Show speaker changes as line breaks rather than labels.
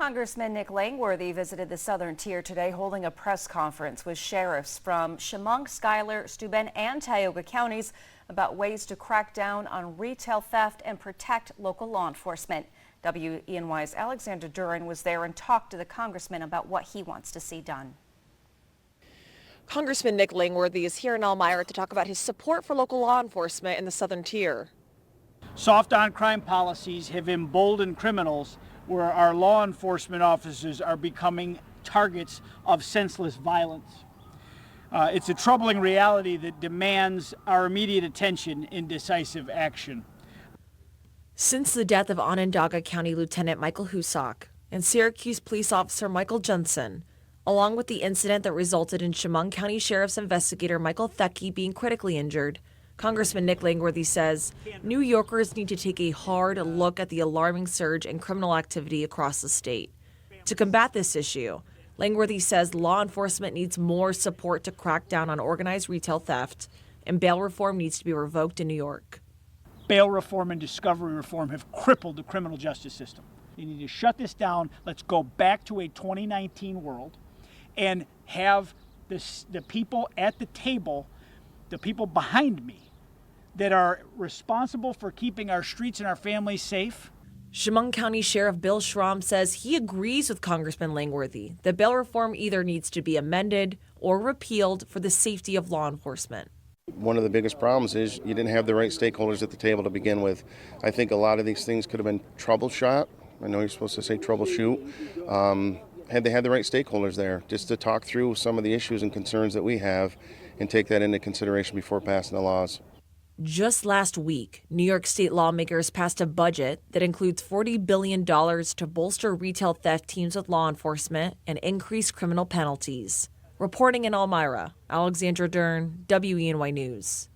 Congressman Nick Langworthy visited the southern tier today, holding a press conference with sheriffs from Chemung, Schuyler, Steuben, and Tioga Counties about ways to crack down on retail theft and protect local law enforcement. WENY's Alexander Duran was there and talked to the congressman about what he wants to see done.
Congressman Nick Langworthy is here in Elmira to talk about his support for local law enforcement in the southern tier.
Soft on crime policies have emboldened criminals where our law enforcement officers are becoming targets of senseless violence. It's a troubling reality that demands our immediate attention in decisive action.
Since the death of Onondaga County Lieutenant Michael Husak and Syracuse police officer Michael Johnson, along with the incident that resulted in Chemung County Sheriff's investigator Michael Thecke being critically injured, Congressman Nick Langworthy says New Yorkers need to take a hard look at the alarming surge in criminal activity across the state. To combat this issue, Langworthy says law enforcement needs more support to crack down on organized retail theft, and bail reform needs to be revoked in New York.
Bail reform and discovery reform have crippled the criminal justice system. You need to shut this down. Let's go back to a 2019 world and have the people at the table, the people behind me, that are responsible for keeping our streets and our families safe.
Chemung County Sheriff Bill Schramm says he agrees with Congressman Langworthy that bail reform either needs to be amended or repealed for the safety of law enforcement.
One of the biggest problems is you didn't have the right stakeholders at the table to begin with. I think a lot of these things could have been troubleshot. I know you're supposed to say troubleshoot. Had they had the right stakeholders there just to talk through some of the issues and concerns that we have and take that into consideration before passing the laws.
Just last week, New York state lawmakers passed a budget that includes $40 billion to bolster retail theft teams with law enforcement and increase criminal penalties. Reporting in Elmira, Alexandra Dern, WENY News.